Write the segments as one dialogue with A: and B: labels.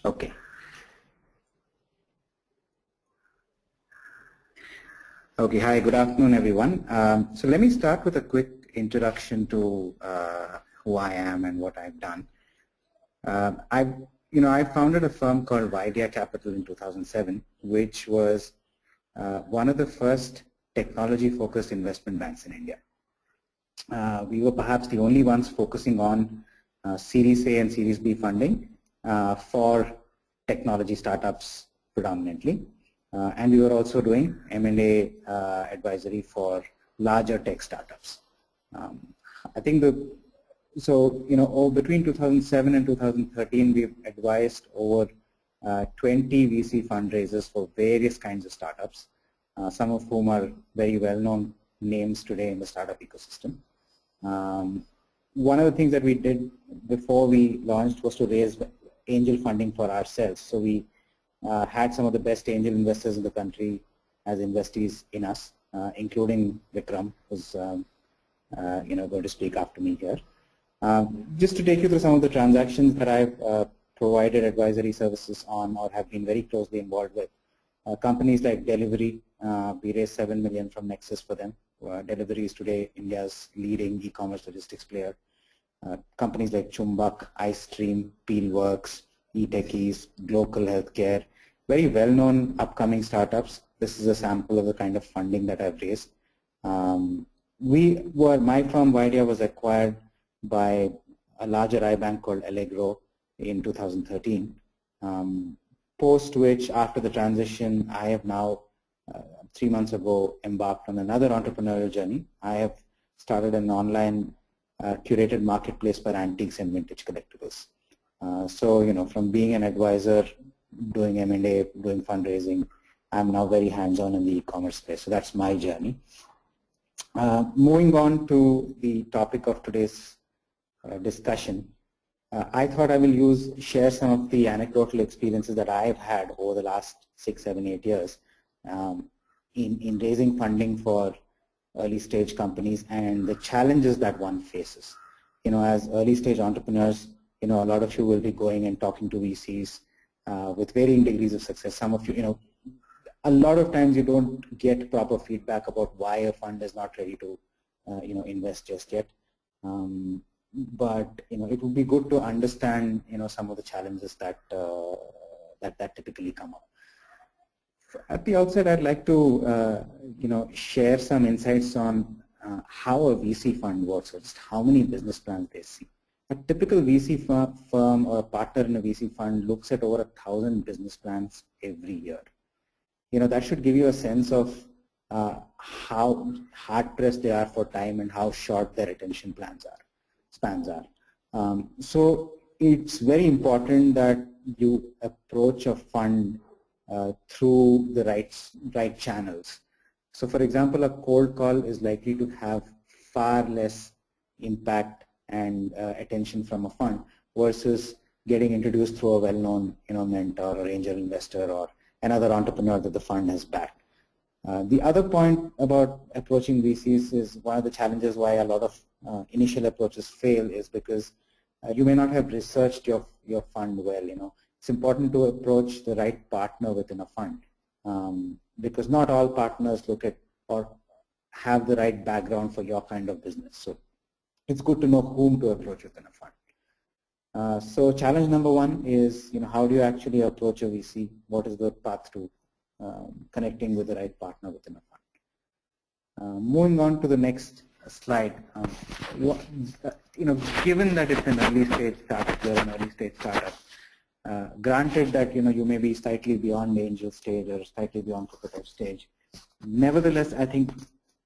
A: Okay. Okay, hi, good afternoon, everyone. So let me start with a quick introduction to who I am and what I've done. I founded a firm called Upadhyaya Capital in 2007, which was one of the first technology-focused investment banks in India. We were perhaps the only ones focusing on Series A and Series B funding for technology startups predominantly. And we were also doing M&A advisory for larger tech startups. I think between 2007 and 2013, we've advised over 20 VC fundraisers for various kinds of startups, some of whom are very well-known names today in the startup ecosystem. One of the things that we did before we launched was to raise angel funding for ourselves. So we had some of the best angel investors in the country as investees in us, including Vikram, who's going to speak after me here. Just to take you through some of the transactions that I've provided advisory services on or have been very closely involved with. Companies like Delivery, we raised $7 million from Nexus for them. Delivery is today India's leading e-commerce logistics player. Companies like Chumbak, iStream, Peelworks, eTechies, Global Healthcare, very well-known upcoming startups. This is a sample of the kind of funding that I've raised. My firm, Upadhyaya, was acquired by a larger iBank called Allegro in 2013. Post which, after the transition, I have now, 3 months ago, embarked on another entrepreneurial journey. I have started an online curated marketplace for antiques and vintage collectibles. From being an advisor, doing M&A, doing fundraising, I'm now very hands-on in the e-commerce space. So that's my journey. Moving on to the topic of today's discussion, I thought I will share some of the anecdotal experiences that I've had over the last 6, 7, 8 years in raising funding for early stage companies and the challenges that one faces. As early stage entrepreneurs, a lot of you will be going and talking to VCs with varying degrees of success. Some of you, a lot of times you don't get proper feedback about why a fund is not ready to, invest just yet. But it would be good to understand, some of the challenges that that typically come up. At the outset, I'd like to, share some insights on how a VC fund works, or just how many business plans they see. A typical VC firm or a partner in a VC fund looks at over 1,000 business plans every year. That should give you a sense of how hard-pressed they are for time and how short their attention spans are. So it's very important that you approach a fund through the right channels. So for example, a cold call is likely to have far less impact and attention from a fund versus getting introduced through a well-known mentor or angel investor or another entrepreneur that the fund has backed. The other point about approaching VCs is one of the challenges why a lot of initial approaches fail is because you may not have researched your fund well. It's important to approach the right partner within a fund because not all partners look at or have the right background for your kind of business. So it's good to know whom to approach within a fund. So challenge number one is, how do you actually approach a VC? What is the path to connecting with the right partner within a fund? Moving on to the next slide. Given that it's an early stage startup, you're an early stage startup. Granted that you may be slightly beyond the angel stage or slightly beyond prototype stage. Nevertheless, I think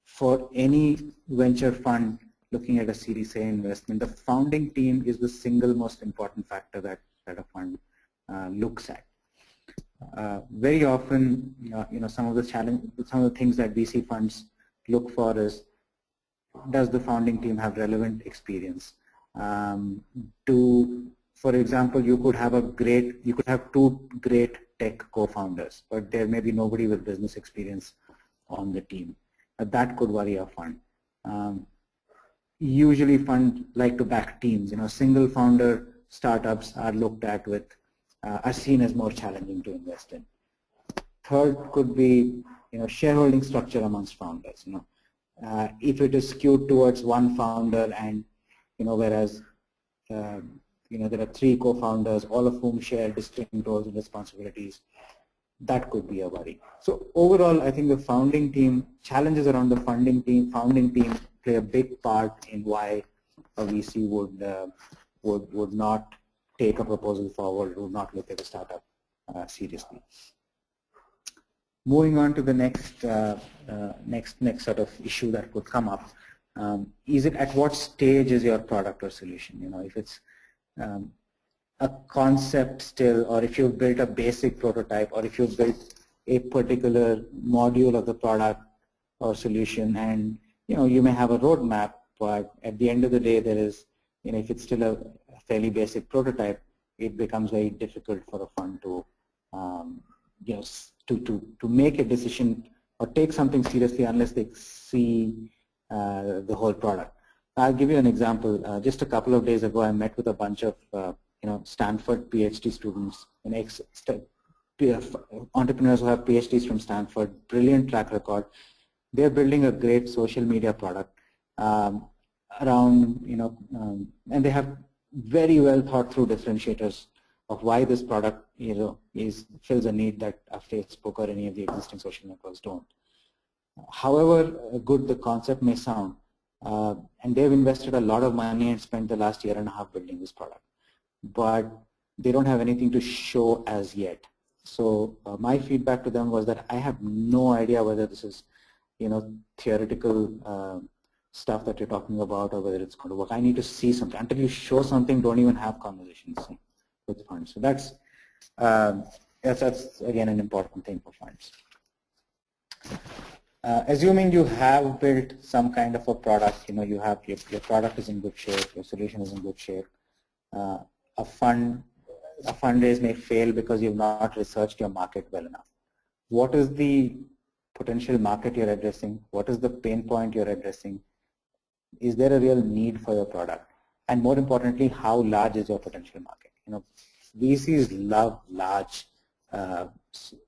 A: for any venture fund looking at a Series A investment, the founding team is the single most important factor that a fund looks at. Very often, some of the things that VC funds look for is, does the founding team have relevant experience? For example, you could have two great tech co-founders, but there may be nobody with business experience on the team. That could worry a fund. Usually funds like to back teams. Single founder startups are looked at with are seen as more challenging to invest in. Third could be, shareholding structure amongst founders. If it is skewed towards one founder and, whereas, there are 3 co-founders, all of whom share distinct roles and responsibilities, that could be a worry. So overall, I think the founding team, challenges around the founding team play a big part in why a VC would not take a proposal forward, would not look at a startup seriously. Moving on to the next next sort of issue that could come up, is it at what stage is your product or solution? If it's a concept still, or if you've built a basic prototype, or if you've built a particular module of the product or solution, and you may have a roadmap, but at the end of the day, there is, if it's still a fairly basic prototype, it becomes very difficult for a fund to to make a decision or take something seriously unless they see the whole product. I'll give you an example. Just a couple of days ago, I met with a bunch of Stanford PhD students, entrepreneurs who have PhDs from Stanford, brilliant track record. They're building a great social media product around, and they have very well thought through differentiators of why this product, fills a need that a Facebook or any of the existing social networks don't. However good the concept may sound, and they've invested a lot of money and spent the last year and a half building this product, but they don't have anything to show as yet. So my feedback to them was that I have no idea whether this is, theoretical stuff that you're talking about or whether it's going to work. I need to see something. Until you show something, don't even have conversations with funds. So that's again an important thing for funds. Assuming you have built some kind of a product, you have your product is in good shape, your solution is in good shape. A fundraise may fail because you've not researched your market well enough. What is the potential market you're addressing? What is the pain point you're addressing? Is there a real need for your product? And more importantly, how large is your potential market? VCs love large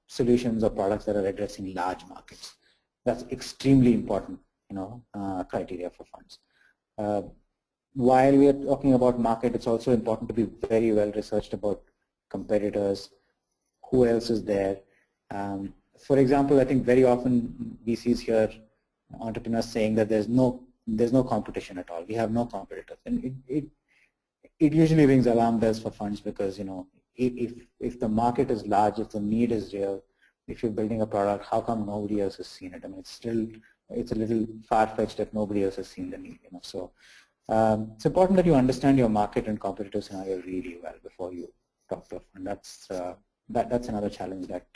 A: solutions or products that are addressing large markets. That's extremely important, criteria for funds. While we are talking about market, it's also important to be very well researched about competitors, who else is there. For example, I think very often VCs hear entrepreneurs saying that there's no competition at all. We have no competitors, and it usually rings alarm bells for funds because if the market is large, if the need is real, if you're building a product, how come nobody else has seen it? I mean, it's a little far-fetched if nobody else has seen the need. So it's important that you understand your market and competitive scenario really well before you talk to a fund. That's another challenge that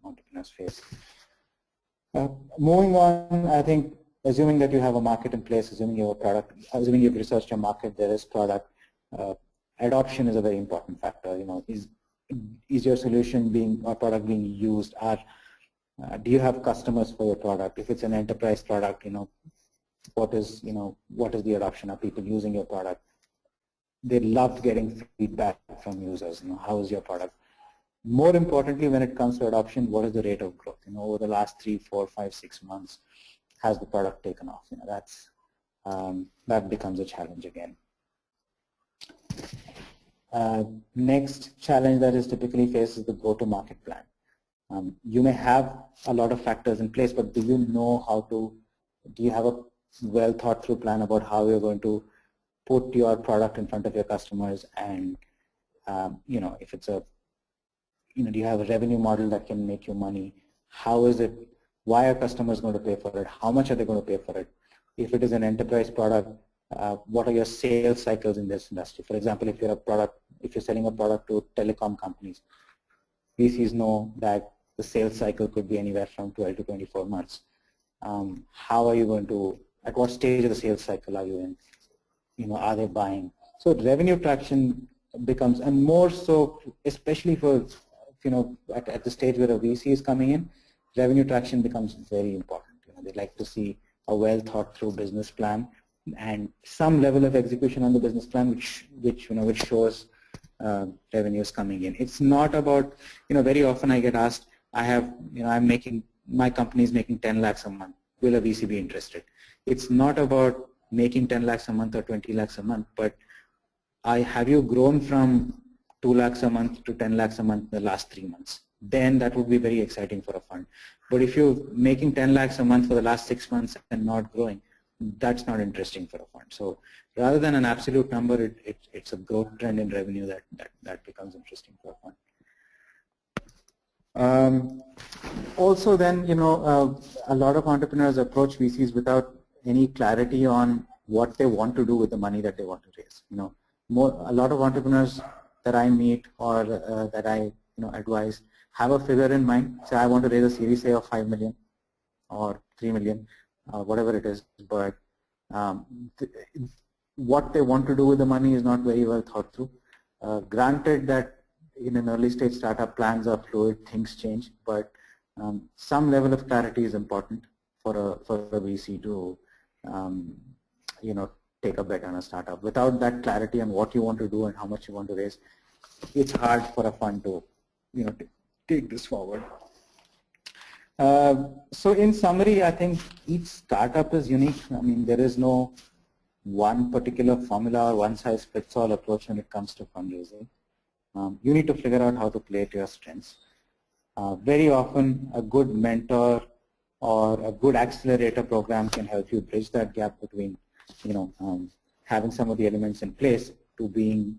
A: entrepreneurs face. Moving on, I think assuming that you have a market in place, assuming you have a product, assuming you've researched your market, there is product, adoption is a very important factor. Is your solution or product being used? Do you have customers for your product? If it's an enterprise product, what is the adoption? Are people using your product? They love getting feedback from users. How is your product? More importantly, when it comes to adoption, what is the rate of growth? Over the last 3, 4, 5, 6 months, has the product taken off? That becomes a challenge again. Next challenge that is typically faced is the go-to-market plan. You may have a lot of factors in place, but do you have a well thought through plan about how you're going to put your product in front of your customers? And if it's do you have a revenue model that can make you money? How is it? Why are customers going to pay for it? How much are they going to pay for it? If it is an enterprise product, what are your sales cycles in this industry? For example, if you're selling a product to telecom companies, VCs know that the sales cycle could be anywhere from 12 to 24 months. How are you going to, at what stage of the sales cycle are you in? Are they buying? So revenue traction becomes, and more so, especially for, at the stage where a VC is coming in, revenue traction becomes very important. They like to see a well thought through business plan and some level of execution on the business plan, which shows revenues coming in. It's not about, very often I get asked, my company is making 10 lakhs a month. Will a VC be interested? It's not about making 10 lakhs a month or 20 lakhs a month, but have you grown from 2 lakhs a month to 10 lakhs a month in the last 3 months? Then that would be very exciting for a fund. But if you're making 10 lakhs a month for the last 6 months and not growing, that's not interesting for a fund. So rather than an absolute number, it's a growth trend in revenue that becomes interesting for a fund. Also then, a lot of entrepreneurs approach VCs without any clarity on what they want to do with the money that they want to raise. A lot of entrepreneurs that I meet or that I advise have a figure in mind. Say I want to raise a Series A of 5 million or 3 million, whatever it is, but what they want to do with the money is not very well thought through. Granted that in an early stage startup, plans are fluid, things change, but some level of clarity is important for a VC to take a bet on a startup. Without that clarity on what you want to do and how much you want to raise, it's hard for a fund to take this forward. So in summary, I think each startup is unique. I mean, there is no one particular formula or one-size-fits-all approach when it comes to fundraising. You need to figure out how to play to your strengths. Very often, a good mentor or a good accelerator program can help you bridge that gap between, having some of the elements in place to being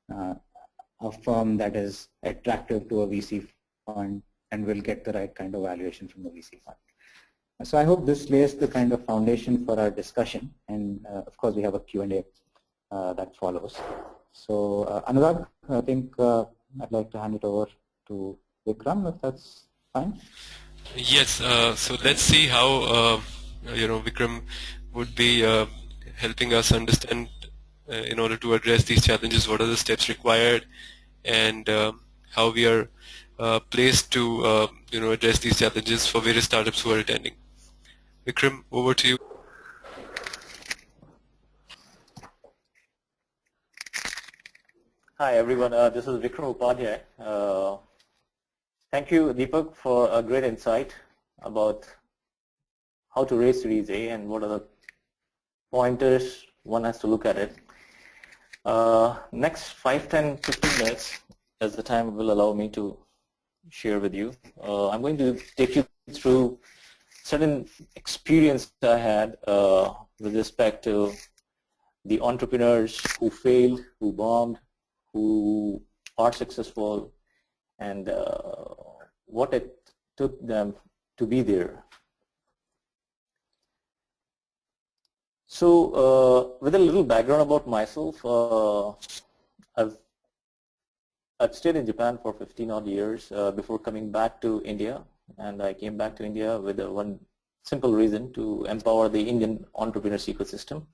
A: a firm that is attractive to a VC fund and will get the right kind of valuation from the VC fund. So I hope this lays the kind of foundation for our discussion, and of course we have a Q&A that follows. So Anurag, I think I'd like to hand it over to Vikram, if that's fine.
B: Yes, so let's see how Vikram would be helping us understand in order to address these challenges, what are the steps required, and how we are placed to address these challenges for various startups who are attending. Vikram, over to you.
C: Hi everyone, this is Vikram Upadhyaya. Thank you, Deepak, for a great insight about how to raise Series A and what are the pointers one has to look at it. Next 5, 10, 15 minutes, as the time will allow me to share with you, I'm going to take you through certain experience I had with respect to the entrepreneurs who failed, who bombed, who are successful, and what it took them to be there. So with a little background about myself, I've stayed in Japan for 15 odd years before coming back to India, and I came back to India with one simple reason: to empower the Indian entrepreneurs ecosystem.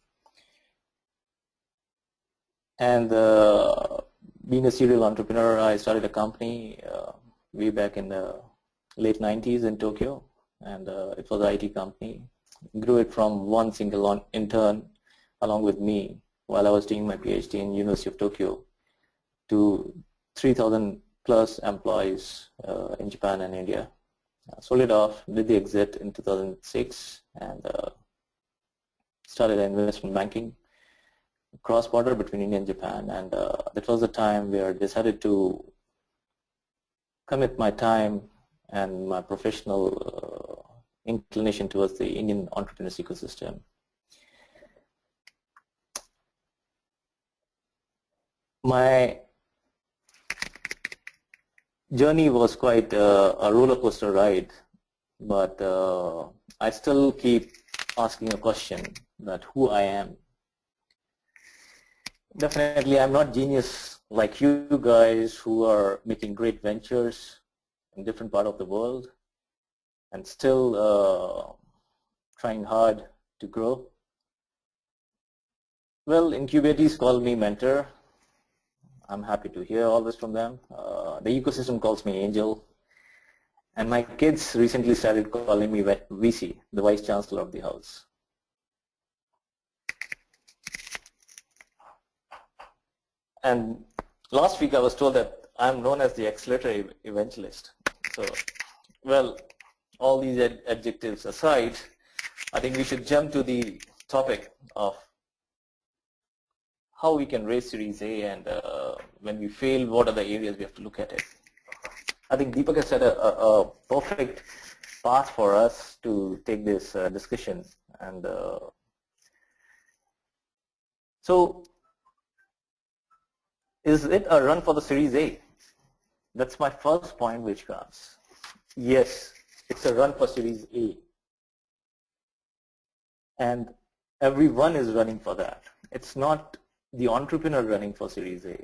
C: And being a serial entrepreneur, I started a company way back in the late 90s in Tokyo, and it was an IT company. Grew it from one single intern along with me while I was doing my PhD in University of Tokyo to 3,000 plus employees in Japan and India. Sold it off, did the exit in 2006, and started investment banking cross-border between India and Japan. And that was the time where I decided to commit my time and my professional inclination towards the Indian entrepreneurs ecosystem. My journey was quite a roller coaster ride, but I still keep asking a question that who I am. Definitely I'm not genius like you guys who are making great ventures in different part of the world and still trying hard to grow. Well, incubatees call me mentor. I'm happy to hear all this from them. The ecosystem calls me angel. And my kids recently started calling me VC, the Vice Chancellor of the House. And last week I was told that I'm known as the accelerator evangelist. So, well, all these adjectives aside, I think we should jump to the topic of how we can raise Series A, and when we fail, what are the areas we have to look at it. I think Deepak has set a perfect path for us to take this discussion. And so, is it a run for the Series A? That's my first point which comes. Yes, it's a run for Series A. And everyone is running for that. It's not the entrepreneur running for Series A.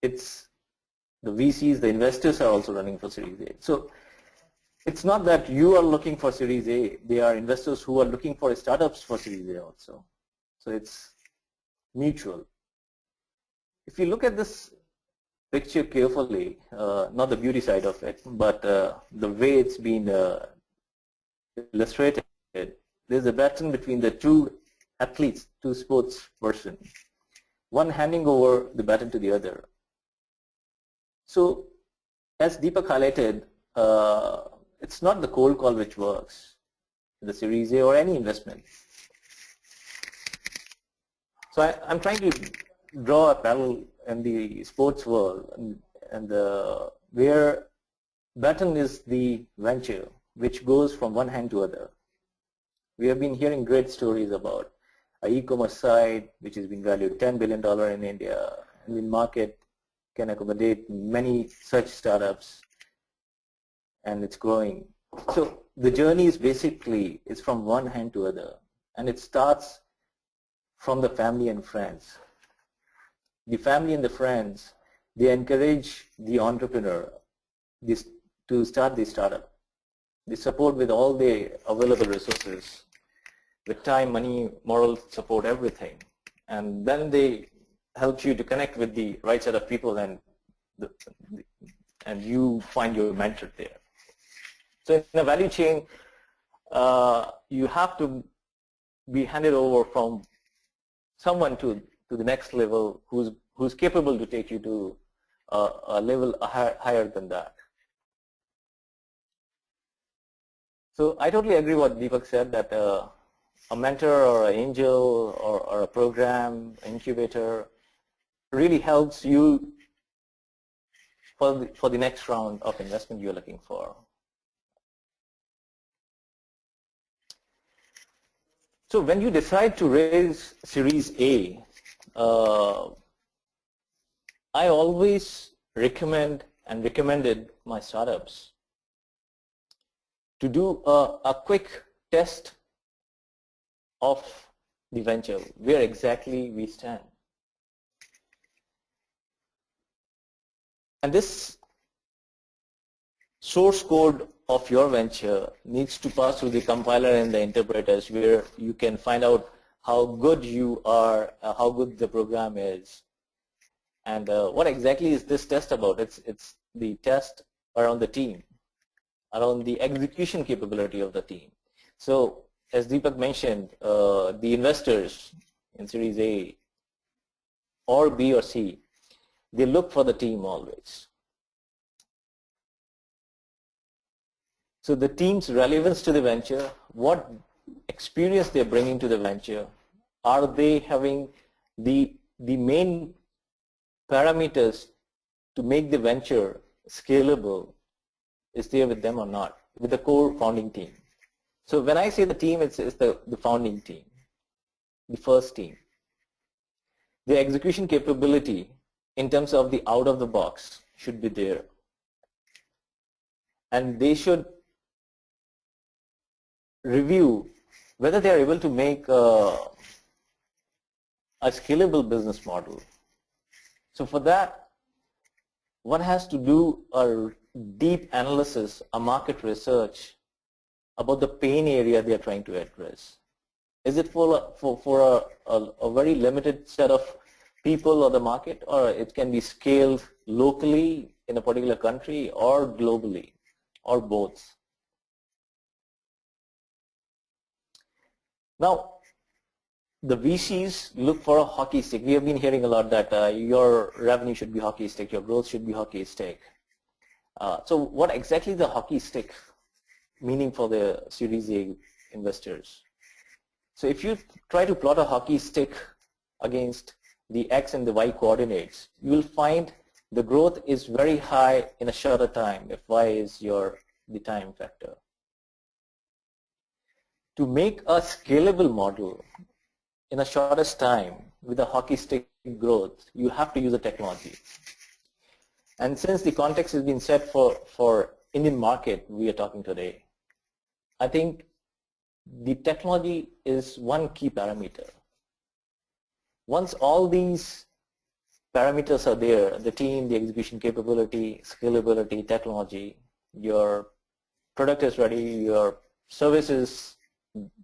C: It's the VCs, the investors are also running for Series A. So it's not that you are looking for Series A. They are investors who are looking for startups for Series A also. So it's mutual. If you look at this picture carefully, not the beauty side of it, but the way it's been illustrated, there's a baton between the two athletes, two sports person, one handing over the baton to the other. So as Deepak highlighted, it's not the cold call which works, the Series A or any investment. So I'm trying to draw a parallel in the sports world, and where baton is the venture which goes from one hand to other. We have been hearing great stories about an e-commerce site which has been valued $10 billion in India, and the market can accommodate many such startups, and it's growing. So the journey is basically, it's from one hand to other, and it starts from the family and friends. The family and the friends, they encourage the entrepreneur to start the startup. They support with all the available resources, with time, money, moral support, everything. And then they help you to connect with the right set of people, and you find your mentor there. So in a value chain, you have to be handed over from someone to the next level who's capable to take you to a level higher than that. So I totally agree what Deepak said, that a mentor or an angel or a program, incubator really helps you for the next round of investment you're looking for. So when you decide to raise Series A, I always recommended my startups to do a quick test of the venture, where exactly we stand. And this source code of your venture needs to pass through the compiler and the interpreters, where you can find out how good you are, how good the program is. And what exactly is this test about? It's the test around the team, around the execution capability of the team. So as Deepak mentioned, the investors in Series A or B or C, they look for the team always. So the team's relevance to the venture, what experience they're bringing to the venture, are they having the main parameters to make the venture scalable, is there with them or not, with the core founding team. So when I say the team, it's the founding team, the first team. The execution capability in terms of the out of the box should be there. And they should review whether they are able to make a scalable business model. So for that, one has to do a deep analysis, a market research about the pain area they are trying to address. Is it for a very limited set of people or the market, or it can be scaled locally in a particular country or globally, or both? Now, the VCs look for a hockey stick. We have been hearing a lot that your revenue should be hockey stick, your growth should be hockey stick. So what exactly is the hockey stick meaning for the Series A investors? So if you try to plot a hockey stick against the X and the Y coordinates, you will find the growth is very high in a shorter time if Y is the time factor. To make a scalable model in the shortest time with a hockey stick growth, you have to use a technology. And since the context has been set for Indian market we are talking today, I think the technology is one key parameter. Once all these parameters are there, the team, the execution capability, scalability, technology, your product is ready, your service is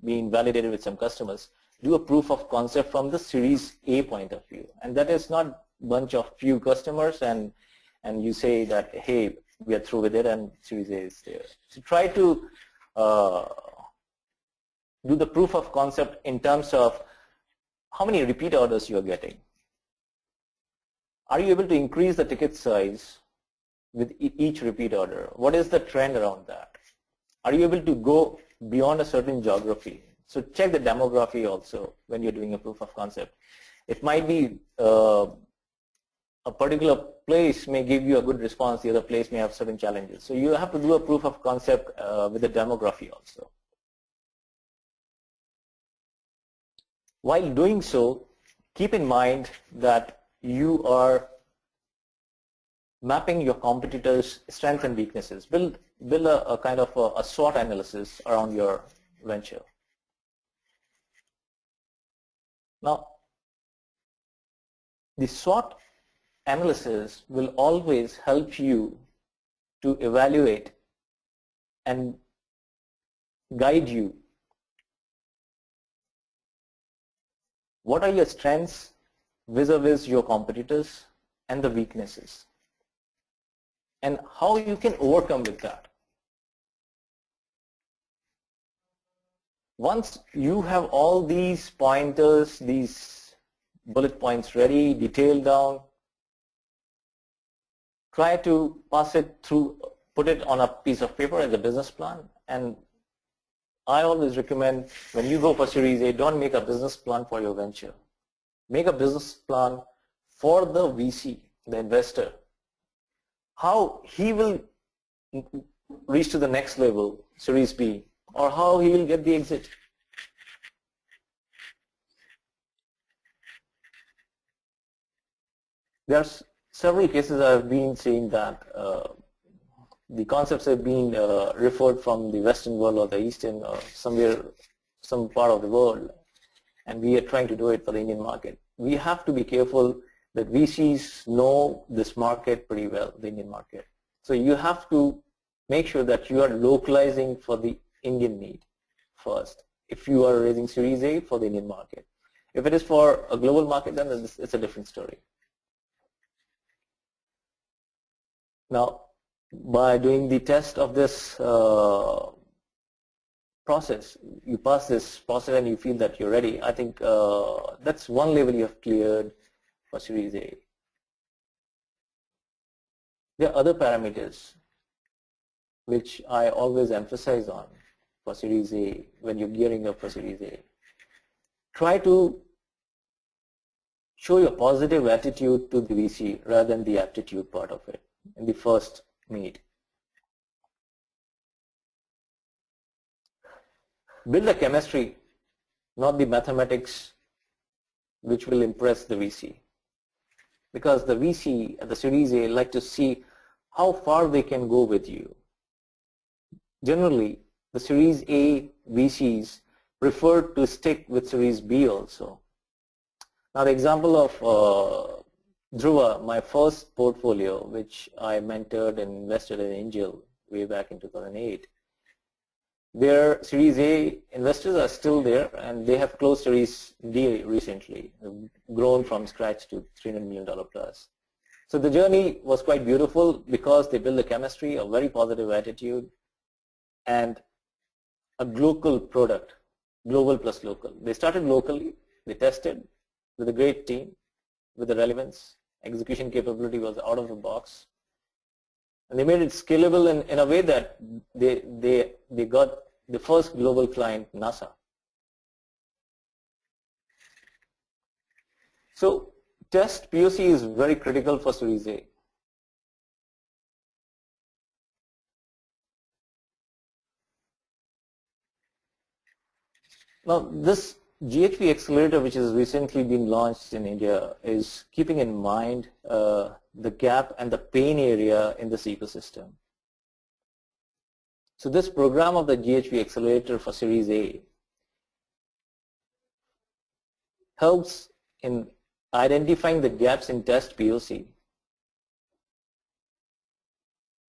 C: being validated with some customers, do a proof of concept from the Series A point of view. And that is not a bunch of few customers and you say that, hey, we are through with it and Series A is there. So try to do the proof of concept in terms of how many repeat orders you are getting. Are you able to increase the ticket size with each repeat order? What is the trend around that? Are you able to go beyond a certain geography? So check the demography also when you're doing a proof of concept. It might be a particular place may give you a good response, the other place may have certain challenges. So you have to do a proof of concept with the demography also. While doing so, keep in mind that you are mapping your competitors' strengths and weaknesses. Build a kind of a SWOT analysis around your venture. Now, the SWOT analysis will always help you to evaluate and guide you. What are your strengths vis-a-vis your competitors and the weaknesses, and how you can overcome with that. Once you have all these pointers, these bullet points ready, detailed down, try to pass it through, put it on a piece of paper as a business plan. And I always recommend when you go for Series A, don't make a business plan for your venture. Make a business plan for the VC, the investor, how he will reach to the next level, Series B, or how he will get the exit. There's several cases I've been seeing that the concepts have been referred from the Western world or the Eastern or some part of the world, and we are trying to do it for the Indian market. We have to be careful that VCs know this market pretty well, the Indian market. So you have to make sure that you are localizing for the Indian need first. If you are raising Series A for the Indian market. If it is for a global market, then it's a different story. Now, by doing the test of this process, you pass this process and you feel that you're ready. I think that's one level you have cleared for Series A. There are other parameters which I always emphasize on for Series A when you're gearing up for Series A. Try to show your positive attitude to the VC rather than the aptitude part of it in the first meet. Build a chemistry, not the mathematics, which will impress the VC. Because the VC at the Series A like to see how far they can go with you. Generally, the Series A VCs prefer to stick with Series B also. Now the example of Dhruva, my first portfolio, which I mentored and invested in Angel way back in 2008, their Series A investors are still there, and they have closed Series D recently, grown from scratch to $300 million plus. So the journey was quite beautiful because they built a chemistry, a very positive attitude, and a local product, global plus local. They started locally, they tested with a great team, with the relevance, execution capability was out of the box, and they made it scalable in a way that they got the first global client, NASA. So test POC is very critical for Series A. Now this GHB Accelerator, which has recently been launched in India, is keeping in mind the gap and the pain area in this ecosystem. So this program of the GHB Accelerator for Series A helps in identifying the gaps in test POC.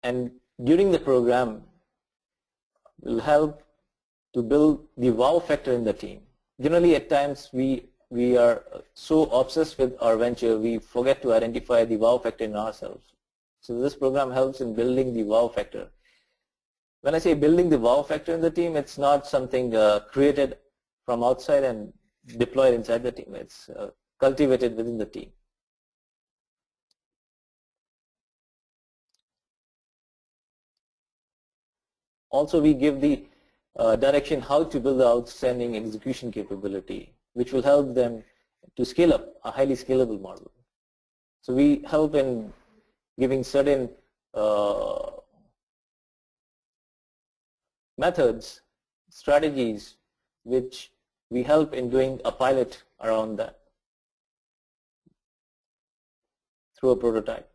C: And during the program will help to build the wow factor in the team. Generally at times we are so obsessed with our venture, we forget to identify the wow factor in ourselves. So this program helps in building the wow factor. When I say building the wow factor in the team, it's not something created from outside and deployed inside the team. It's cultivated within the team. Also, we give the direction how to build the outstanding execution capability, which will help them to scale up a highly scalable model. So we help in giving certain methods, strategies, which we help in doing a pilot around that through a prototype.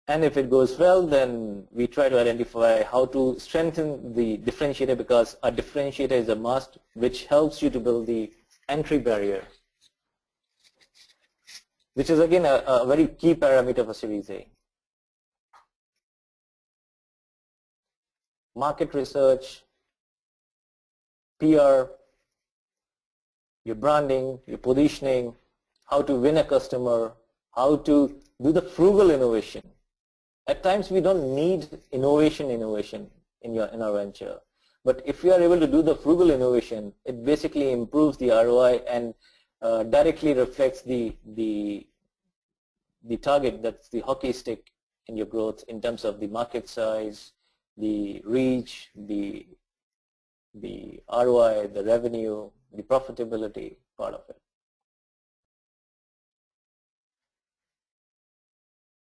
C: And if it goes well, then we try to identify how to strengthen the differentiator, because a differentiator is a must, which helps you to build the entry barrier, which is again a very key parameter for Series A. Market research, PR, your branding, your positioning, how to win a customer, how to do the frugal innovation. At times we don't need innovation in our venture, but if we are able to do the frugal innovation, it basically improves the ROI and directly reflects the target, that's the hockey stick in your growth in terms of the market size, the reach, the ROI, the revenue, the profitability part of it.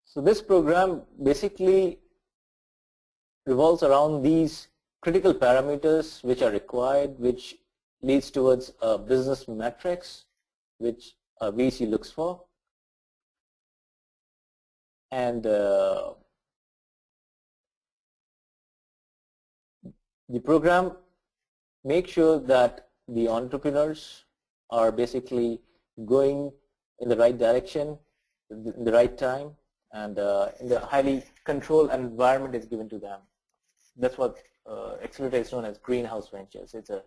C: So this program basically revolves around these critical parameters which are required, which leads towards business metrics which a VC looks for. And the program makes sure that the entrepreneurs are basically going in the right direction, in the right time, and in the highly controlled environment is given to them. That's what Accelerator is known as greenhouse ventures. It's an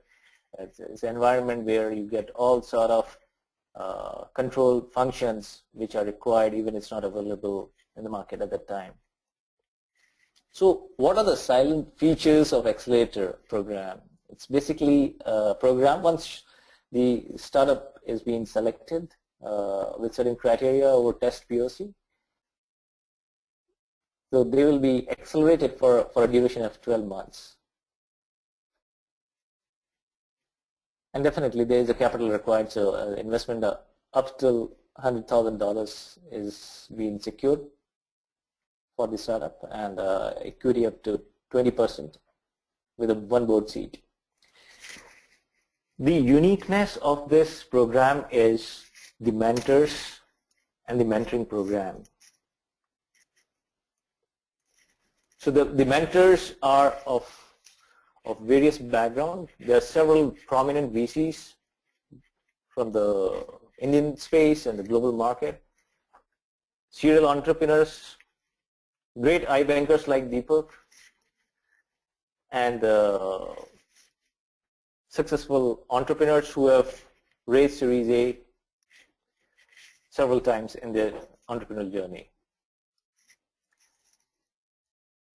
C: environment where you get all sort of control functions which are required, even if it's not available in the market at that time. So what are the silent features of Accelerator program? It's basically a program once the startup is being selected with certain criteria over test POC. So they will be accelerated for a duration of 12 months. And definitely there is a capital required, so investment up till $100,000 is being secured for the startup, and equity up to 20% with one board seat. The uniqueness of this program is the mentors and the mentoring program. So the mentors are of various backgrounds. There are several prominent VCs from the Indian space and the global market, serial entrepreneurs, great iBankers like Deepak, and successful entrepreneurs who have raised Series A several times in their entrepreneurial journey.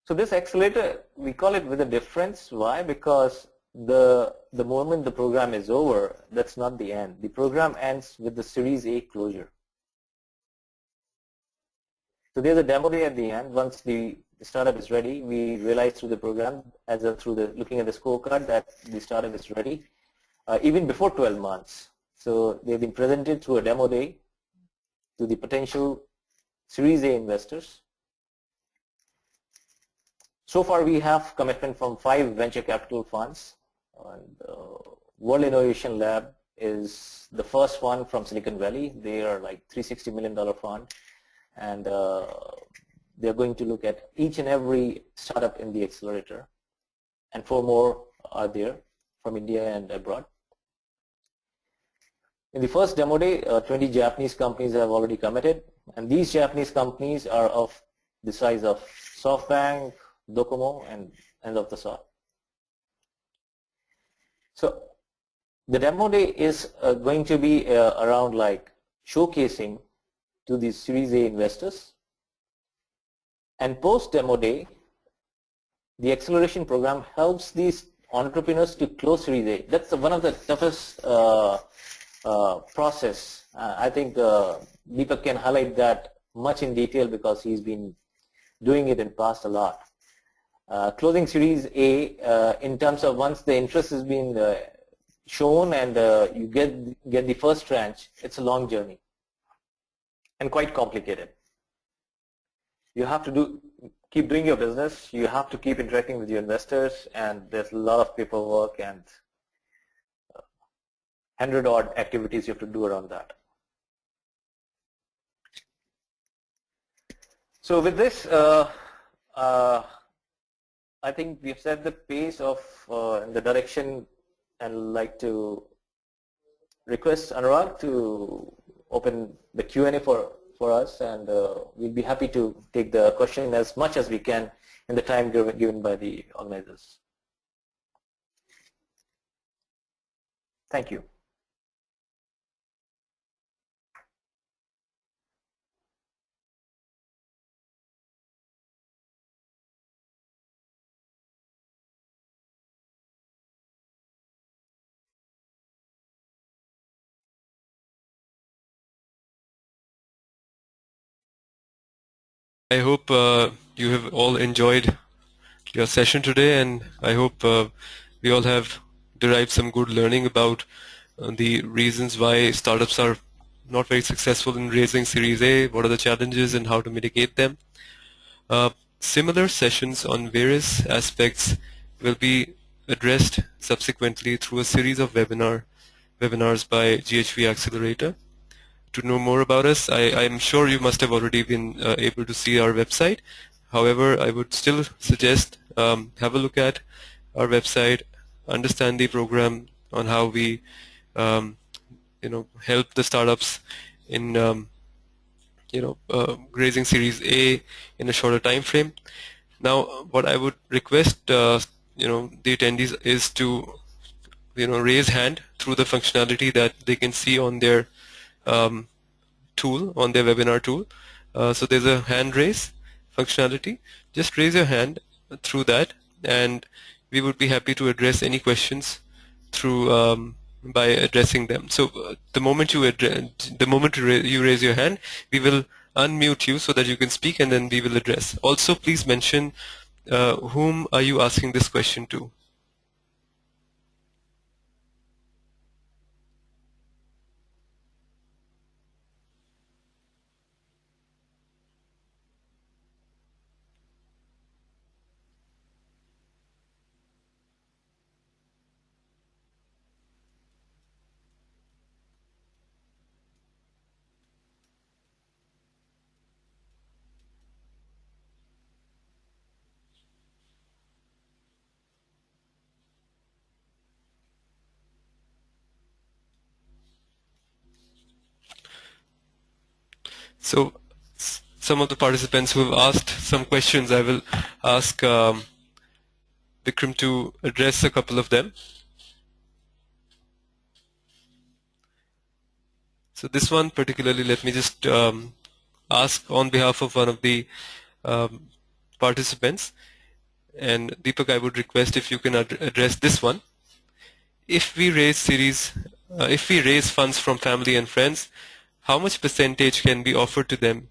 C: So this accelerator, we call it with a difference. Why? Because the moment the program is over, that's not the end. The program ends with the Series A closure. So there's a demo day at the end. Once the startup is ready, we realize through the program, looking at the scorecard, that the startup is ready, even before 12 months. So they've been presented through a demo day to the potential Series A investors. So far, we have commitment from 5 venture capital funds. And World Innovation Lab is the first one from Silicon Valley. They are like $360 million fund, and they're going to look at each and every startup in the accelerator. And 4 more are there from India and abroad. In the first demo day, 20 Japanese companies have already committed, and these Japanese companies are of the size of SoftBank, Docomo, and of the sort. So the demo day is going to be around like showcasing to these Series A investors, and post demo day, the acceleration program helps these entrepreneurs to close Series A. That's one of the toughest process. I think Deepak can highlight that much in detail because he's been doing it in past a lot. Closing Series A, in terms of once the interest has been shown and you get the first tranche, it's a long journey and quite complicated. You have to keep doing your business, you have to keep interacting with your investors, and there's a lot of paperwork and 100-odd activities you have to do around that. So with this, I think we've set the pace of in the direction, and like to request Anurag to open the Q&A for us, and we'll be happy to take the question as much as we can in the time given by the organizers. Thank you.
B: I hope you have all enjoyed your session today, and I hope we all have derived some good learning about the reasons why startups are not very successful in raising Series A, what are the challenges and how to mitigate them. Similar sessions on various aspects will be addressed subsequently through a series of webinars by GHB Accelerator. To know more about us, I'm sure you must have already been able to see our website. However, I would still suggest have a look at our website, understand the program on how we help the startups in raising Series A in a shorter time frame. Now, what I would request the attendees is to raise hand through the functionality that they can see on their tool, on their webinar tool. So there's a hand raise functionality. Just raise your hand through that, and we would be happy to address any questions through by addressing them. So the moment you raise your hand, we will unmute you so that you can speak, and then we will address. Also, please mention whom are you asking this question to. So some of the participants who have asked some questions, I will ask Vikram to address a couple of them. So this one particularly, let me just ask on behalf of one of the participants. And Deepak, I would request if you can address this one. if we raise funds from family and friends, how much percentage can be offered to them?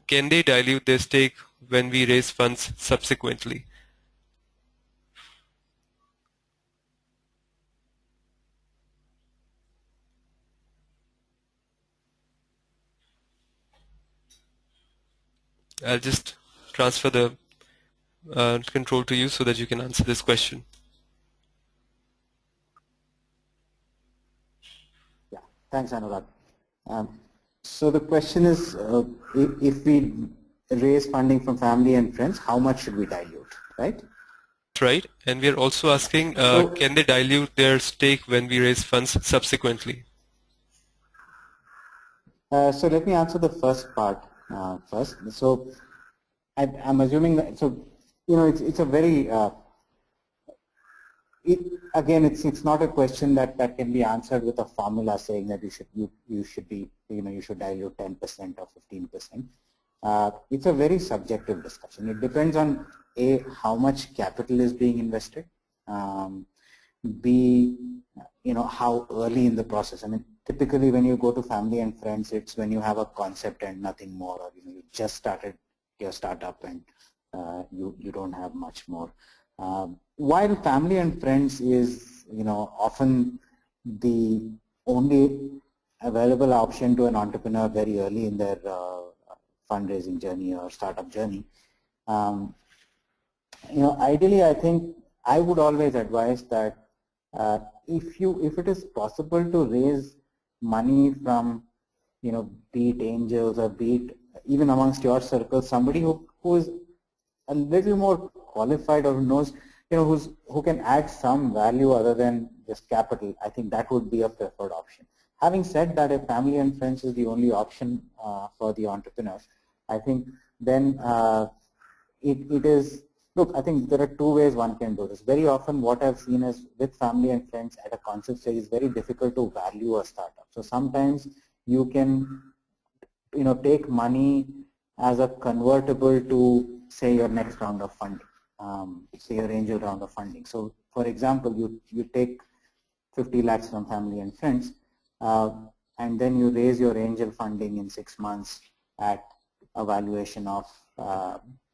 B: Can they dilute their stake when we raise funds subsequently? I'll just transfer the control to you so that you can answer this question.
A: Yeah, thanks, Anurag. So the question is, if we raise funding from family and friends, how much should we dilute, right?
B: Right, and we are also asking, can they dilute their stake when we raise funds subsequently?
A: So let me answer the first part first. So I'm assuming that, so it's a very again, it's not a question that can be answered with a formula saying that you should dilute 10% or 15%. It's a very subjective discussion. It depends on how much capital is being invested, B, how early in the process. I mean, typically when you go to family and friends, it's when you have a concept and nothing more, or you just started your startup and you don't have much more. While family and friends is often the only available option to an entrepreneur very early in their fundraising journey or startup journey, ideally I think I would always advise that if it is possible to raise money from be it angels or be it even amongst your circle, somebody who is a little more qualified or who knows, who can add some value other than just capital, I think that would be a preferred option. Having said that, if family and friends is the only option for the entrepreneurs, I think then it is, look, I think there are two ways one can do this. Very often what I've seen is with family and friends at a concept stage, it's very difficult to value a startup. So sometimes you can take money as a convertible to say your next round of funding, say your angel round of funding. So for example, you take 50 lakhs from family and friends, and then you raise your angel funding in 6 months at a valuation of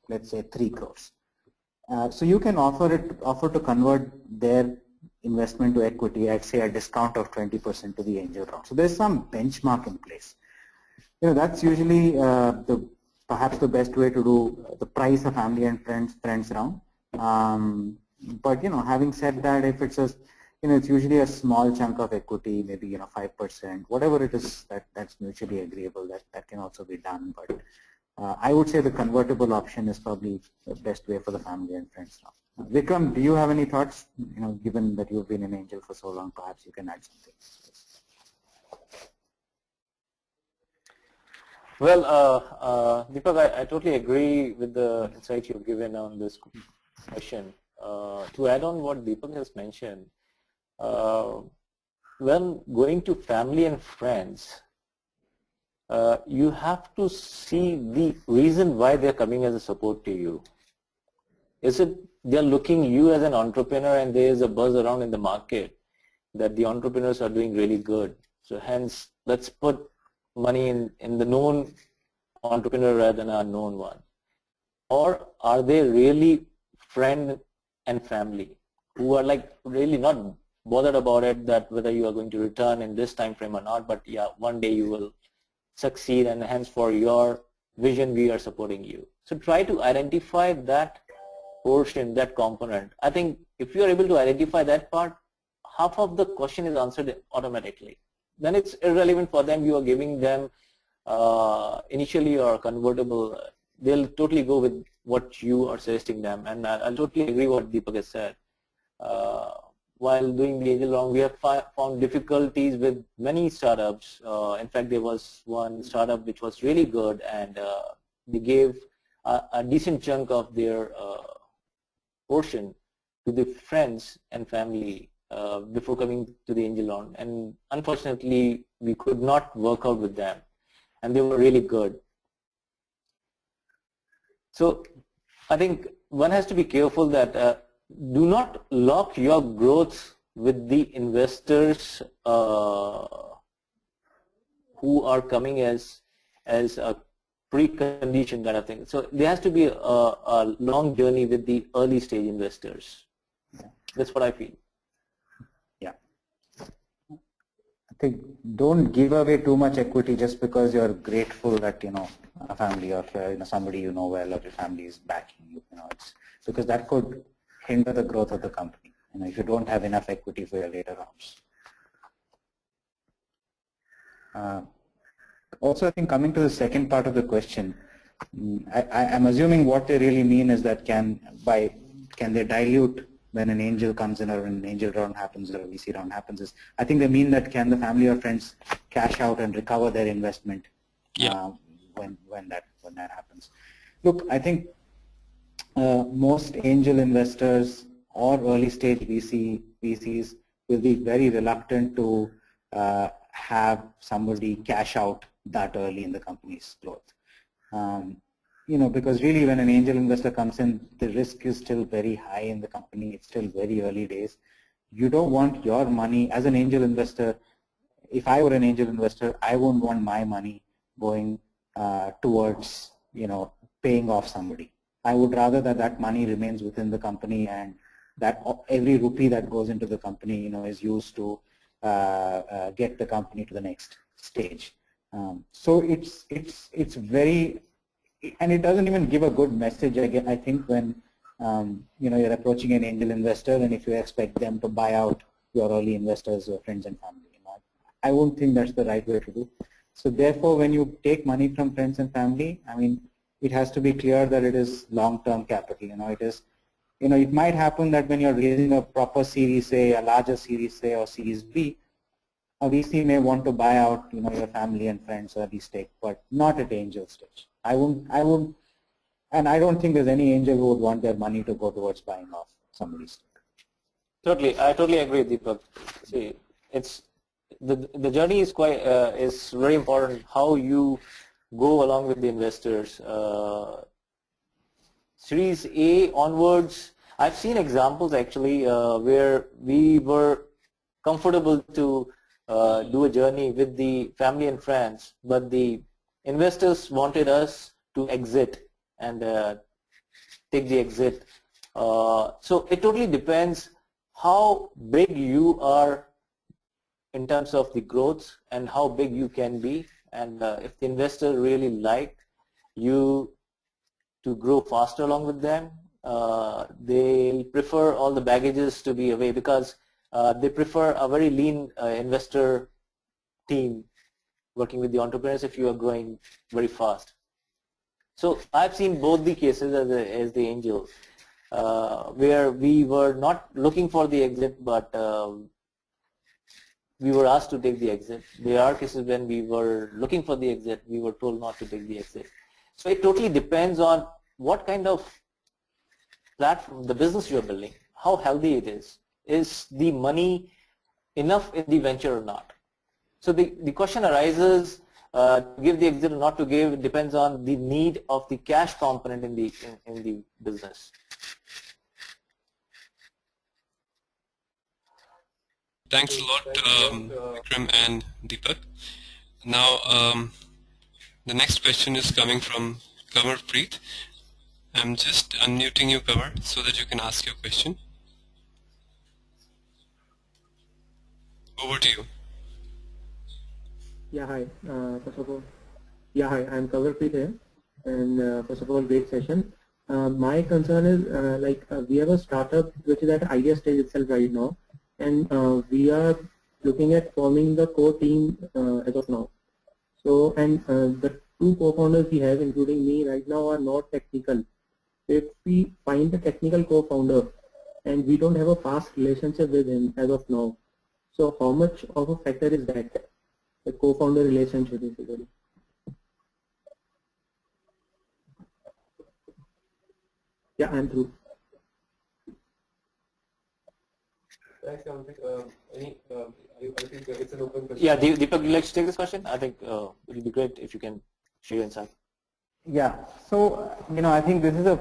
A: let's say 3 crores. So you can offer to convert their investment to equity at say a discount of 20% to the angel round. So there's some benchmark in place. That's usually perhaps the best way to do the price of family and friends round. But having said that, if it's it's usually a small chunk of equity, maybe 5%, whatever it is that's mutually agreeable, that can also be done. But I would say the convertible option is probably the best way for the family and friends now. Vikram, do you have any thoughts? Given that you've been an angel for so long, perhaps you can add something.
C: Well, Deepak, I totally agree with the insight you've given on this question. To add on what Deepak has mentioned, when going to family and friends, you have to see the reason why they're coming as a support to you. Is it they're looking you as an entrepreneur and there is a buzz around in the market that the entrepreneurs are doing really good, so hence let's put money in the known entrepreneur rather than an unknown one? Or are they really friend and family who are like really not bothered about it, that whether you are going to return in this time frame or not, but yeah, one day you will succeed and hence for your vision we are supporting you. So try to identify that portion, that component. I think if you are able to identify that part, half of the question is answered automatically. Then it's irrelevant for them you are giving them initially or convertible. They'll totally go with what you are suggesting them. And I totally agree what Deepak has said. While doing the angel round, we have found difficulties with many startups. In fact, there was one startup which was really good, and they gave a decent chunk of their portion to the friends and family before coming to the angel round, and unfortunately we could not work out with them, and they were really good. So I think one has to be careful that do not lock your growth with the investors who are coming as a precondition kind of thing. So there has to be a long journey with the early stage investors. That's what I feel.
A: Yeah. I think don't give away too much equity just because you're grateful that, you know, a family or somebody you know well or your family is backing you. You know, it's because that could hinder the growth of the company. You know, if you don't have enough equity for your later rounds. Also, I think coming to the second part of the question, I'm assuming what they really mean is that can they dilute when an angel comes in or when an angel round happens or a VC round happens? Is I think they mean that can the family or friends cash out and recover their investment when that happens. Look, I think most angel investors or early stage VCs will be very reluctant to have somebody cash out that early in the company's growth. You know, because really when an angel investor comes in, the risk is still very high in the company. It's still very early days. You don't want your money as an angel investor. If I were an angel investor, I wouldn't want my money going towards, you know, paying off somebody. I would rather that money remains within the company and that every rupee that goes into the company, you know, is used to get the company to the next stage. So it's very, and it doesn't even give a good message. I think when you know, you're approaching an angel investor, and if you expect them to buy out your early investors, your friends and family, you know, I won't think that's the right way to do. So therefore, when you take money from friends and family, I mean, it has to be clear that it is long-term capital. You know, it is. You know, it might happen that when you're raising a proper Series A, a larger Series A or Series B, a VC may want to buy out, you know, your family and friends early stake, but not at angel stage. I wouldn't, and I don't think there's any angel who would want their money to go towards buying off somebody's stake.
C: Totally, I totally agree, Deepak. See, it's the journey is quite is very important. How you go along with the investors. Series A onwards, I've seen examples actually where we were comfortable to do a journey with the family and friends, but the investors wanted us to exit and take the exit. So it totally depends how big you are in terms of the growth and how big you can be, and if the investor really liked you to grow faster along with them, they prefer all the baggages to be away because they prefer a very lean investor team working with the entrepreneurs if you are growing very fast. So I've seen both the cases as the angel, where we were not looking for the exit, but we were asked to take the exit. There are cases when we were looking for the exit, we were told not to take the exit. So it totally depends on what kind of platform, the business you're building, how healthy it is. Is the money enough in the venture or not? So the question arises, to give the exit or not to give, it depends on the need of the cash component in the business.
B: Thanks a lot, Vikram and Deepak. Now, the next question is coming from Kanwar Preet. I'm just unmuting you, Kanwar, so that you can ask your question. Over to you.
D: Yeah, hi. First of all, yeah, hi. I'm Kanwar Preet here, and first of all, great session. My concern is we have a startup which is at idea stage itself right now, and we are looking at forming the core team as of now. So, and the two co-founders we have, including me right now, are not technical. If we find a technical co-founder and we don't have a past relationship with him as of now, so how much of a factor is that, the co-founder relationship basically? Yeah, I'm through.
E: Thanks, Kamtik. I think it's an open question.
C: Yeah, Deepak, would you like to take this question? I think it would be great if you can share your insight.
A: Yeah, so I think this is a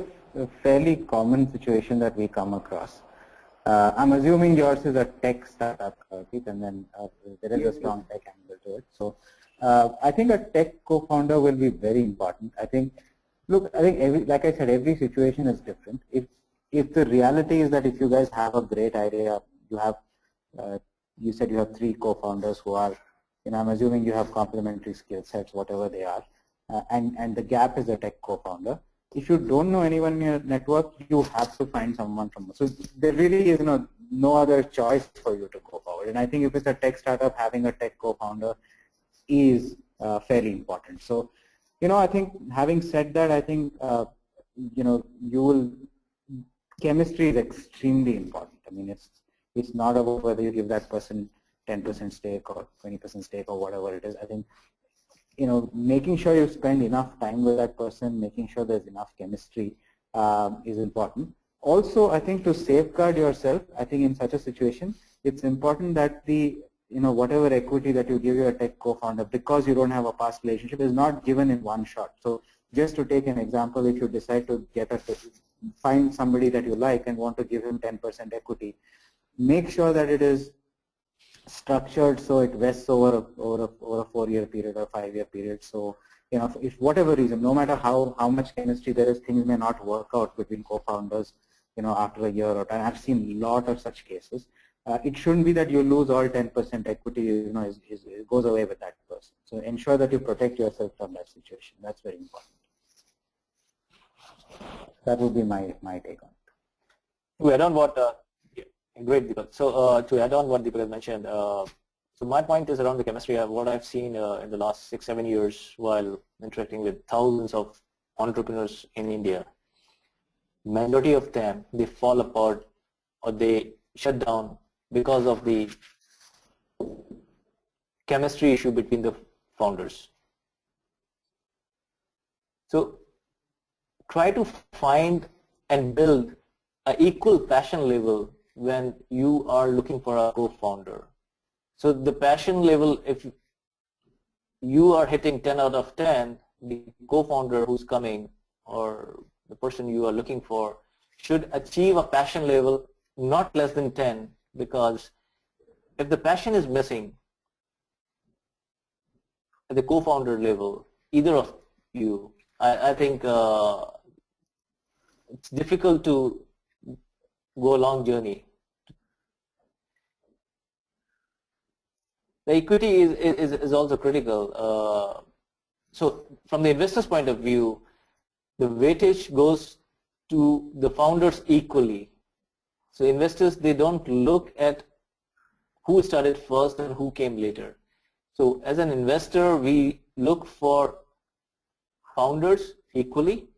A: fairly common situation that we come across. I'm assuming yours is a tech startup, Keith, and then there is a strong tech angle to it. So I think a tech co-founder will be very important. I think, look, I think like I said, every situation is different. If the reality is that if you guys have a great idea, you have, you said you have 3 co-founders who are, I'm assuming you have complementary skill sets, whatever they are, and the gap is a tech co-founder. If you don't know anyone in your network, you have to find someone from. So there really is no other choice for you to go forward. And I think if it's a tech startup, having a tech co-founder is fairly important. So, I think having said that, I think chemistry is extremely important. I mean, it's not about whether you give that person 10% stake or 20% stake or whatever it is. I think making sure you spend enough time with that person, making sure there's enough chemistry is important. Also, I think to safeguard yourself, I think in such a situation, it's important that the whatever equity that you give your tech co-founder, because you don't have a past relationship, is not given in one shot. So just to take an example, if you decide to find somebody that you like and want to give him 10% equity, make sure that it is structured so it vests over a 4-year period or 5-year period. So if whatever reason, no matter how much chemistry there is, things may not work out between co-founders after a year or time. I've seen a lot of such cases. It shouldn't be that you lose all 10% equity, it goes away with that person. So ensure that you protect yourself from that situation. That's very important. That would be my take on it.
C: To add on what great, Deepak. So to add on what Deepak has mentioned, so my point is around the chemistry. What I've seen in the last 6-7 years while interacting with thousands of entrepreneurs in India, majority of them, they fall apart or they shut down because of the chemistry issue between the founders. So try to find and build an equal passion level when you are looking for a co-founder. So the passion level, if you are hitting 10 out of 10, the co-founder who's coming or the person you are looking for should achieve a passion level not less than 10, because if the passion is missing at the co-founder level, either of you, I think it's difficult to go a long journey. The equity is also critical. So from the investor's point of view, the weightage goes to the founders equally. So investors, they don't look at who started first and who came later. So as an investor, we look for founders equally,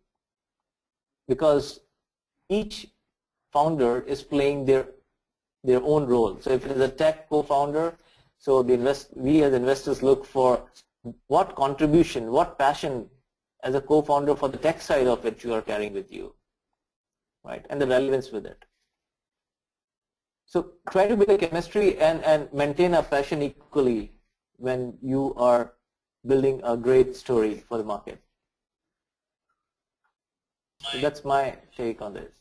C: because each founder is playing their own role. So if it is a tech co-founder, so we as investors look for what contribution, what passion as a co-founder for the tech side of it you are carrying with you, right, and the relevance with it. So try to build a chemistry and maintain a passion equally when you are building a great story for the market. So that's my take on this.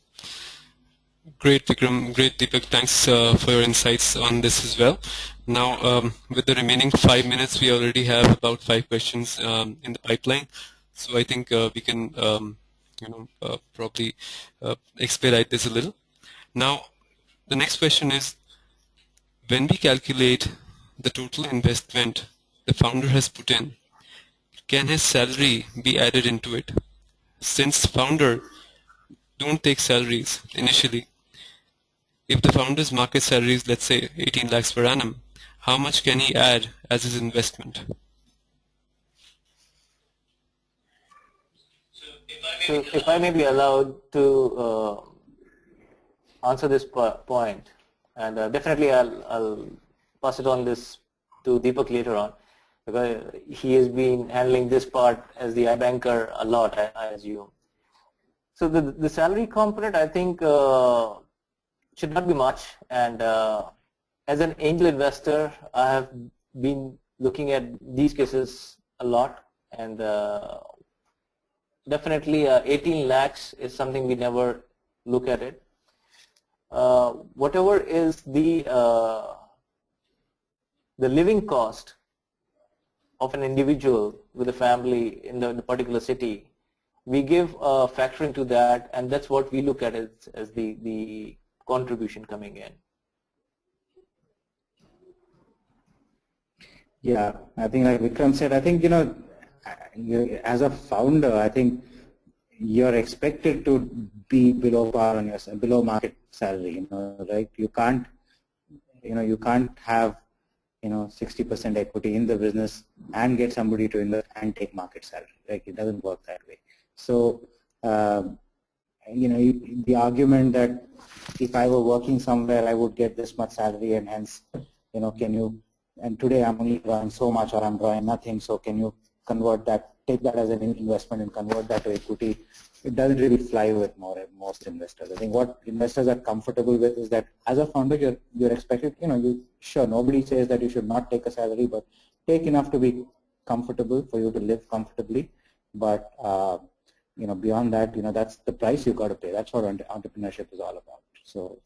B: Great, Vikram. Great, Deepak. Thanks for your insights on this as well. Now, with the remaining 5 minutes, we already have about 5 questions in the pipeline. So I think we can, probably expedite this a little. Now, the next question is, when we calculate the total investment the founder has put in, can his salary be added into it? Since founder don't take salaries initially, if the founder's market salary is, let's say, 18 lakhs per annum, how much can he add as his investment?
C: So if I may be allowed to answer this point, and definitely I'll pass it on this to Deepak later on, because he has been handling this part as the iBanker a lot, I assume. So the salary component, I think, should not be much, and as an angel investor, I have been looking at these cases a lot, and definitely 18 lakhs is something we never look at it. whatever is the living cost of an individual with a family in the particular city, we give a factoring to that, and that's what we look at as the contribution coming in.
A: Yeah, I think like Vikram said, I think, as a founder, I think you're expected to be below par on your, below market salary, right? You can't have, 60% equity in the business and get somebody to invest and take market salary. Like, it doesn't work that way. So, the argument that if I were working somewhere, I would get this much salary, and hence, and today I'm only drawing so much, or I'm drawing nothing, so can you convert that, take that as an investment and convert that to equity? It doesn't really fly with most investors. I think what investors are comfortable with is that as a founder, you're expected, sure, nobody says that you should not take a salary, but take enough to be comfortable for you to live comfortably. But beyond that, that's the price you got to pay. That's what entrepreneurship is all about. So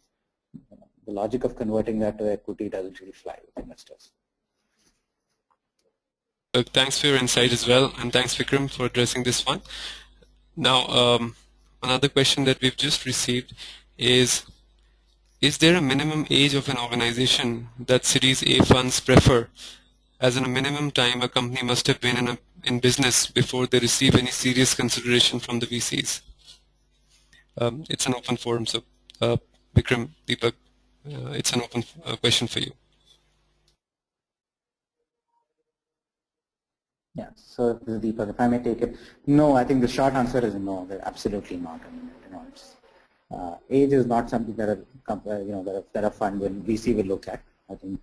A: the logic of converting that to equity doesn't really fly with investors.
B: Thanks for your insight as well, and thanks Vikram for addressing this one. Now, another question that we've just received is there a minimum age of an organization that Series A funds prefer, as in a minimum time a company must have been in business before they receive any serious consideration from the VCs? It's an open forum, so Vikram, Deepak, it's an open question for you.
A: Yeah, so Deepak, if I may take it, no, I think the short answer is no, absolutely not. Age is not something that a fund VC will look at. I think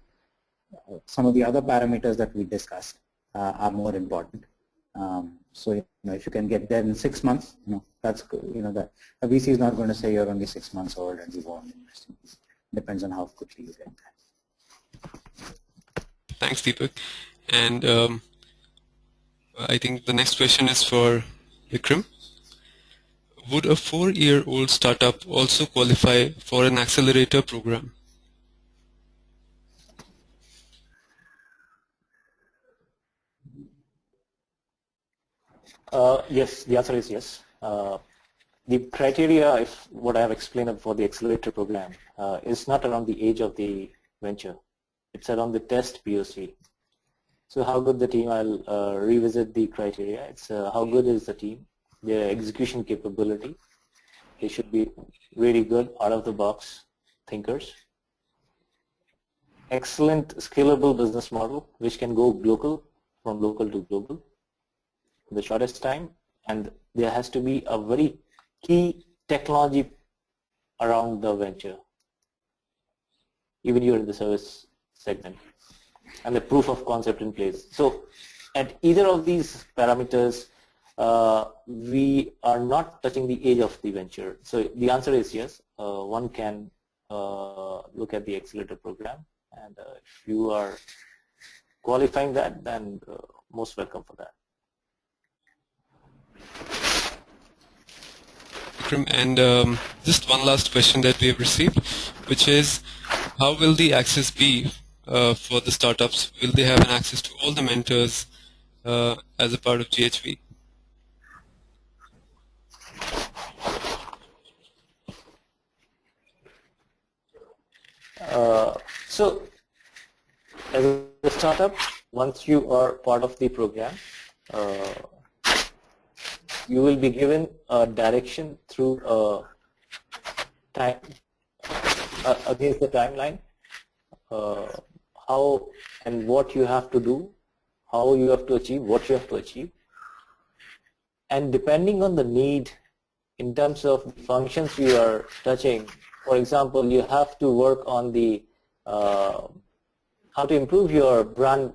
A: some of the other parameters that we discussed are more important. So if you can get there in 6 months, that's good. That a VC is not going to say you're only 6 months old and you won't invest in this. Depends on how quickly you get there.
B: Thanks, Deepak. And I think the next question is for Vikram. Would a 4-year-old startup also qualify for an accelerator program?
C: Yes, the answer is yes. The criteria, if what I have explained for the accelerator program, is not around the age of the venture. It's around the test POC. So how good the team, I'll revisit the criteria. It's how good is the team, their execution capability. They should be really good, out-of-the-box thinkers. Excellent scalable business model, which can go local, from local to global, in the shortest time. And there has to be a very key technology around the venture, even you're in the service segment, and the proof of concept in place. So at either of these parameters, we are not touching the age of the venture. So the answer is yes, one can look at the accelerator program, and if you are qualifying that, then most welcome for that.
B: And just one last question that we have received, which is, how will the access be for the startups? Will they have an access to all the mentors as a part of GHV?
C: So as a startup, once you are part of the program, you will be given a direction through time against the timeline, how and what you have to do, how you have to achieve, what you have to achieve, and depending on the need in terms of the functions you are touching. For example, you have to work on the how to improve your brand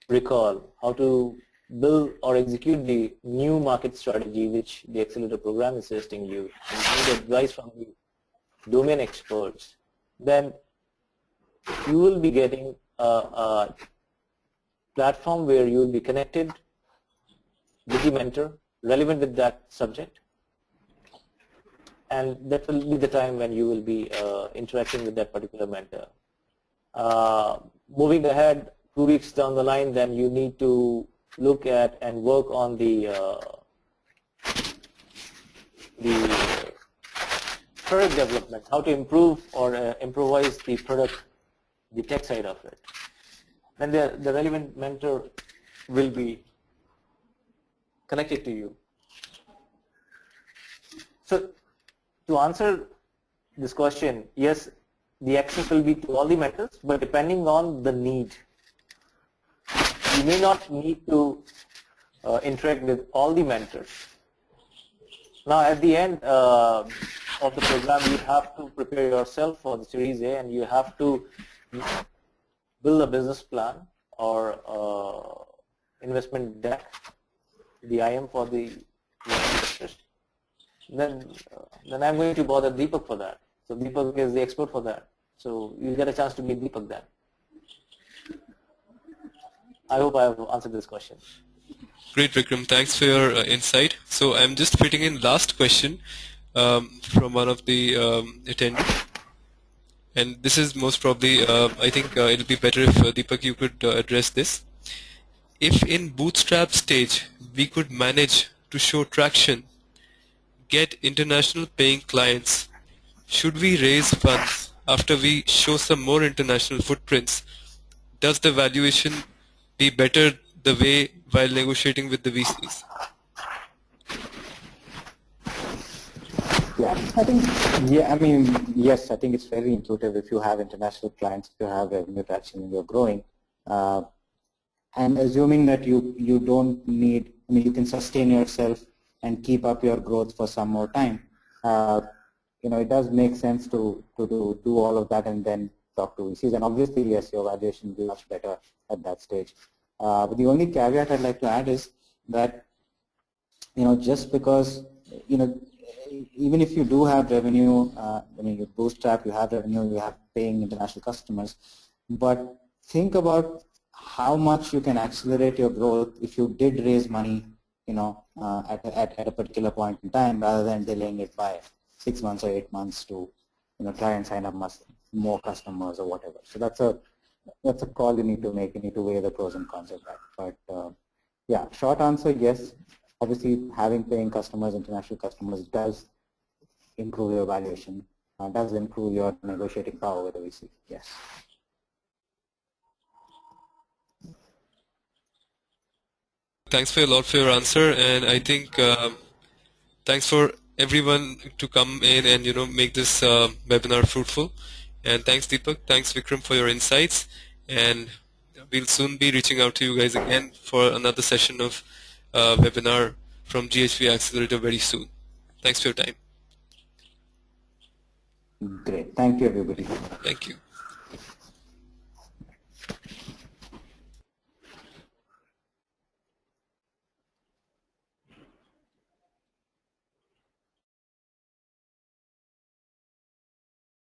C: recall, how to build or execute the new market strategy which the accelerator program is assisting you, and you need advice from the domain experts. Then you will be getting a platform where you will be connected with the mentor relevant with that subject, and that will be the time when you will be interacting with that particular mentor. Moving ahead 2 weeks down the line, then you need to look at and work on the product development, how to improve or improvise the product, the tech side of it. Then the relevant mentor will be connected to you. So to answer this question, yes, the access will be to all the mentors, but depending on the need. You may not need to interact with all the mentors. Now at the end of the program, you have to prepare yourself for the Series A, and you have to build a business plan or investment deck, the IM for the investors. Then I'm going to bother Deepak for that. So Deepak is the expert for that. So you get a chance to meet Deepak then. I hope I have answered this question.
B: Great, Vikram. Thanks for your insight. So I'm just fitting in last question from one of the attendees. And this is most probably, I think it'll be better if Deepak, you could address this. If in bootstrap stage we could manage to show traction, get international paying clients, should we raise funds after we show some more international footprints? Does the valuation be better the way while negotiating with the VCs?
A: Yeah, I think, yeah, I mean, yes, I think it's very intuitive if you have international clients, if you have revenue traction and you're growing. And assuming that you don't need, I mean, you can sustain yourself and keep up your growth for some more time. You know, it does make sense to do all of that and then talk to VCs. And obviously, yes, your valuation will be much better at that stage. But the only caveat I'd like to add is that, you know, just because, you know, even if you do have revenue, I mean, you bootstrap, you have revenue, you have paying international customers, but think about how much you can accelerate your growth if you did raise money, you know, at a particular point in time, rather than delaying it by 6 months or 8 months to, you know, try and sign up more customers or whatever. So that's a call you need to make. You need to weigh the pros and cons of that. But yeah, short answer, yes. Obviously, having paying customers, international customers, does improve your valuation, does improve your negotiating power with the VC. Yes.
B: Thanks for a lot for your answer, and I think thanks for everyone to come in and, you know, make this webinar fruitful. And thanks Deepak, thanks Vikram for your insights, and we'll soon be reaching out to you guys again for another session of webinar from GHB Accelerator very soon. Thanks for your time.
A: Great. Thank you, everybody.
B: Thank you.